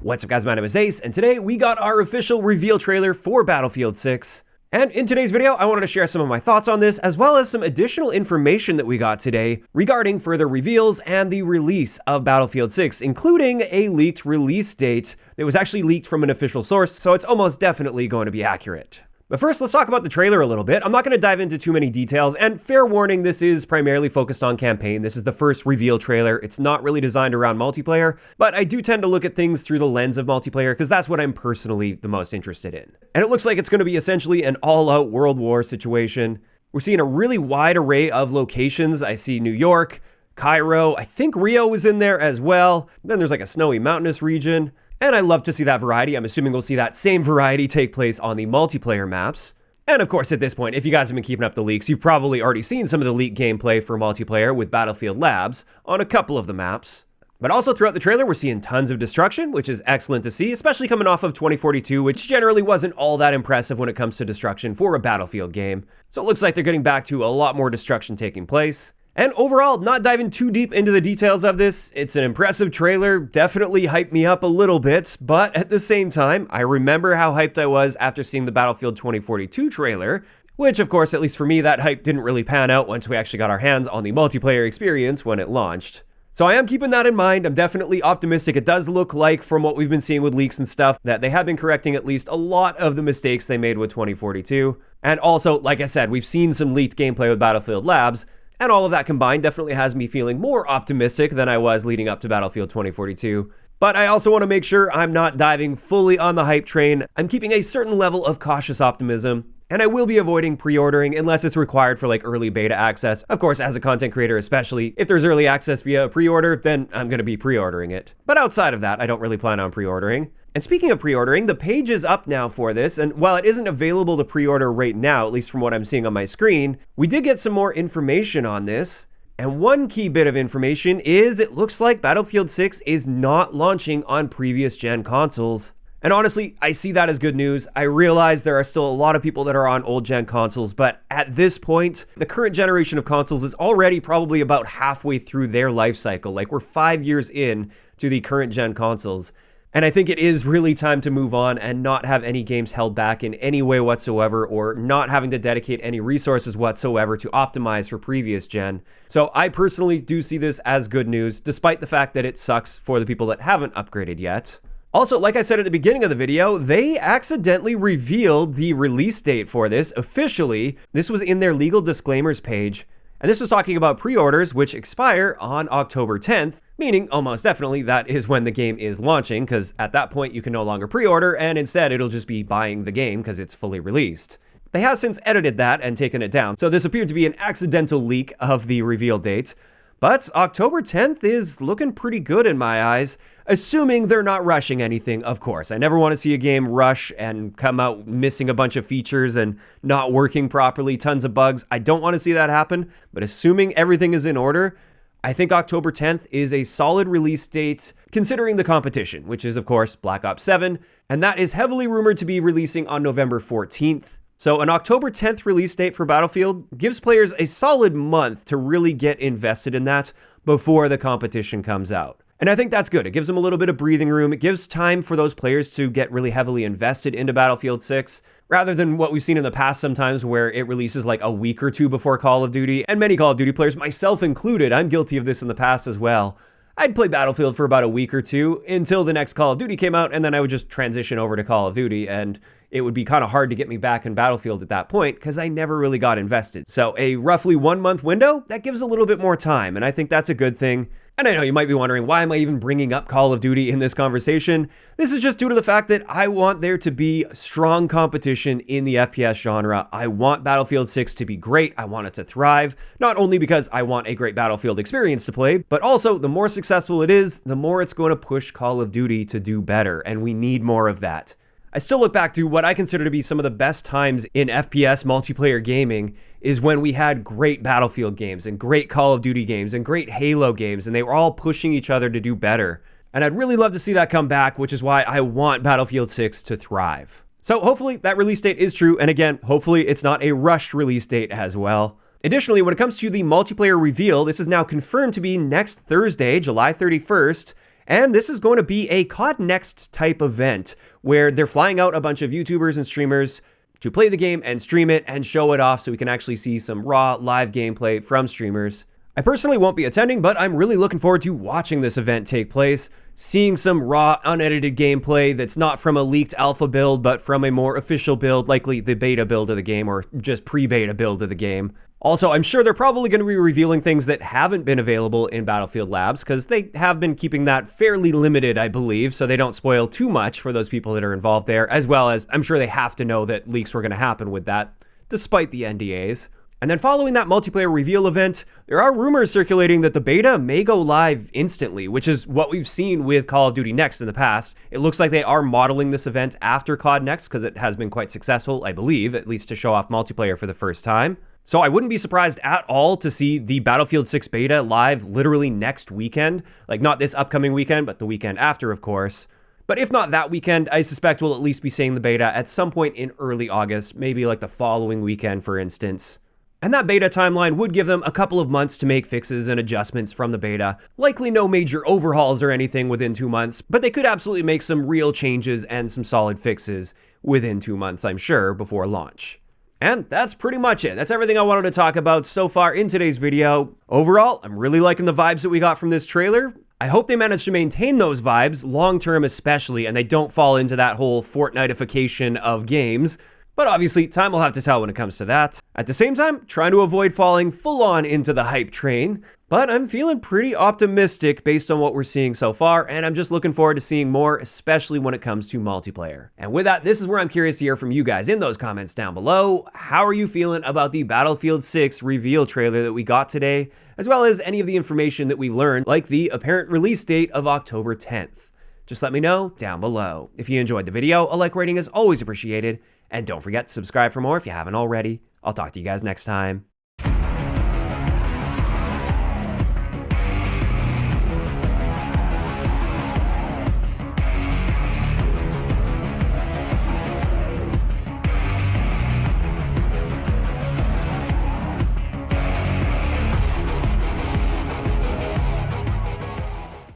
What's up guys, my name is Ace, and today we got our official reveal trailer for Battlefield 6. And in today's video, I wanted to share some of my thoughts on this, as well as some additional information that we got today regarding further reveals and the release of Battlefield 6, including a leaked release date that was actually leaked from an official source, so it's almost definitely going to be accurate. But first, let's talk about the trailer a little bit. I'm not going to dive into too many details, and fair warning, this is primarily focused on campaign. This is the first reveal trailer. It's not really designed around multiplayer, but I do tend to look at things through the lens of multiplayer because that's what I'm personally the most interested in. And it looks like it's going to be essentially an all-out World War situation. We're seeing a really wide array of locations. I see New York, Cairo, I think Rio is in there as well. Then there's like a snowy mountainous region. And I love to see that variety. I'm assuming we'll see that same variety take place on the multiplayer maps. And of course, at this point, if you guys have been keeping up the leaks, you've probably already seen some of the leaked gameplay for multiplayer with Battlefield Labs on a couple of the maps. But also throughout the trailer, we're seeing tons of destruction, which is excellent to see, especially coming off of 2042, which generally wasn't all that impressive when it comes to destruction for a Battlefield game. So it looks like they're getting back to a lot more destruction taking place. And overall, not diving too deep into the details of this, it's an impressive trailer, definitely hyped me up a little bit, but at the same time, I remember how hyped I was after seeing the Battlefield 2042 trailer, which of course, at least for me, that hype didn't really pan out once we actually got our hands on the multiplayer experience when it launched. So I am keeping that in mind. I'm definitely optimistic. It does look like, from what we've been seeing with leaks and stuff, that they have been correcting at least a lot of the mistakes they made with 2042. And also, like I said, we've seen some leaked gameplay with Battlefield Labs, and all of that combined definitely has me feeling more optimistic than I was leading up to Battlefield 2042. But I also want to make sure I'm not diving fully on the hype train. I'm keeping a certain level of cautious optimism, and I will be avoiding pre-ordering unless it's required for like early beta access. Of course, as a content creator especially, if there's early access via pre-order, then I'm going to be pre-ordering it. But outside of that, I don't really plan on pre-ordering. And speaking of pre-ordering, the page is up now for this, and while it isn't available to pre-order right now, at least from what I'm seeing on my screen, we did get some more information on this. And one key bit of information is it looks like Battlefield 6 is not launching on previous gen consoles. And honestly, I see that as good news. I realize there are still a lot of people that are on old gen consoles, but at this point, the current generation of consoles is already probably about halfway through their life cycle. Like, we're 5 years in to the current gen consoles. And I think it is really time to move on and not have any games held back in any way whatsoever, or not having to dedicate any resources whatsoever to optimize for previous gen. So I personally do see this as good news, despite the fact that it sucks for the people that haven't upgraded yet. Also, like I said at the beginning of the video, they accidentally revealed the release date for this officially. This was in their legal disclaimers page. And this was talking about pre-orders, which expire on October 10th, meaning almost definitely that is when the game is launching, because at that point you can no longer pre-order, and instead it'll just be buying the game because it's fully released. They have since edited that and taken it down, so this appeared to be an accidental leak of the reveal date. But October 10th is looking pretty good in my eyes, assuming they're not rushing anything, of course. I never want to see a game rush and come out missing a bunch of features and not working properly, tons of bugs. I don't want to see that happen, but assuming everything is in order, I think October 10th is a solid release date, considering the competition, which is, of course, Black Ops 7, and that is heavily rumored to be releasing on November 14th. So an October 10th release date for Battlefield gives players a solid month to really get invested in that before the competition comes out. And I think that's good. It gives them a little bit of breathing room. It gives time for those players to get really heavily invested into Battlefield 6, rather than what we've seen in the past sometimes where it releases like a week or two before Call of Duty. And many Call of Duty players, myself included, I'm guilty of this in the past as well. I'd play Battlefield for about a week or two until the next Call of Duty came out, and then I would just transition over to Call of Duty, and it would be kind of hard to get me back in Battlefield at that point because I never really got invested. So a roughly 1 month window, that gives a little bit more time, and I think that's a good thing. And I know you might be wondering, why am I even bringing up Call of Duty in this conversation? This is just due to the fact that I want there to be strong competition in the FPS genre. I want Battlefield 6 to be great. I want it to thrive, not only because I want a great Battlefield experience to play, but also the more successful it is, the more it's going to push Call of Duty to do better, and we need more of that. I still look back to what I consider to be some of the best times in FPS multiplayer gaming is when we had great Battlefield games and great Call of Duty games and great Halo games, and they were all pushing each other to do better. And I'd really love to see that come back, which is why I want Battlefield 6 to thrive. So hopefully that release date is true, and again, hopefully it's not a rushed release date as well. Additionally, when it comes to the multiplayer reveal, this is now confirmed to be next Thursday, July 31st, And this is going to be a COD Next type event where they're flying out a bunch of YouTubers and streamers to play the game and stream it and show it off so we can actually see some raw live gameplay from streamers. I personally won't be attending, but I'm really looking forward to watching this event take place, seeing some raw, unedited gameplay that's not from a leaked alpha build, but from a more official build, likely the beta build of the game or just pre-beta build of the game. Also, I'm sure they're probably going to be revealing things that haven't been available in Battlefield Labs, because they have been keeping that fairly limited, I believe, so they don't spoil too much for those people that are involved there, as well as I'm sure they have to know that leaks were going to happen with that, despite the NDAs. And then following that multiplayer reveal event, there are rumors circulating that the beta may go live instantly, which is what we've seen with Call of Duty Next in the past. It looks like they are modeling this event after COD Next, because it has been quite successful, I believe, at least to show off multiplayer for the first time. So I wouldn't be surprised at all to see the Battlefield 6 beta live literally next weekend. Like, not this upcoming weekend, but the weekend after, of course. But if not that weekend, I suspect we'll at least be seeing the beta at some point in early August, maybe like the following weekend, for instance. And that beta timeline would give them a couple of months to make fixes and adjustments from the beta. Likely no major overhauls or anything within 2 months, but they could absolutely make some real changes and some solid fixes within 2 months, I'm sure, before launch. And that's pretty much it. That's everything I wanted to talk about so far in today's video. Overall, I'm really liking the vibes that we got from this trailer. I hope they manage to maintain those vibes, long-term especially, and they don't fall into that whole Fortnite-ification of games. But obviously, time will have to tell when it comes to that. At the same time, trying to avoid falling full-on into the hype train. But I'm feeling pretty optimistic based on what we're seeing so far, and I'm just looking forward to seeing more, especially when it comes to multiplayer. And with that, this is where I'm curious to hear from you guys in those comments down below. How are you feeling about the Battlefield 6 reveal trailer that we got today, as well as any of the information that we learned, like the apparent release date of October 10th? Just let me know down below. If you enjoyed the video, a like rating is always appreciated, and don't forget to subscribe for more if you haven't already. I'll talk to you guys next time.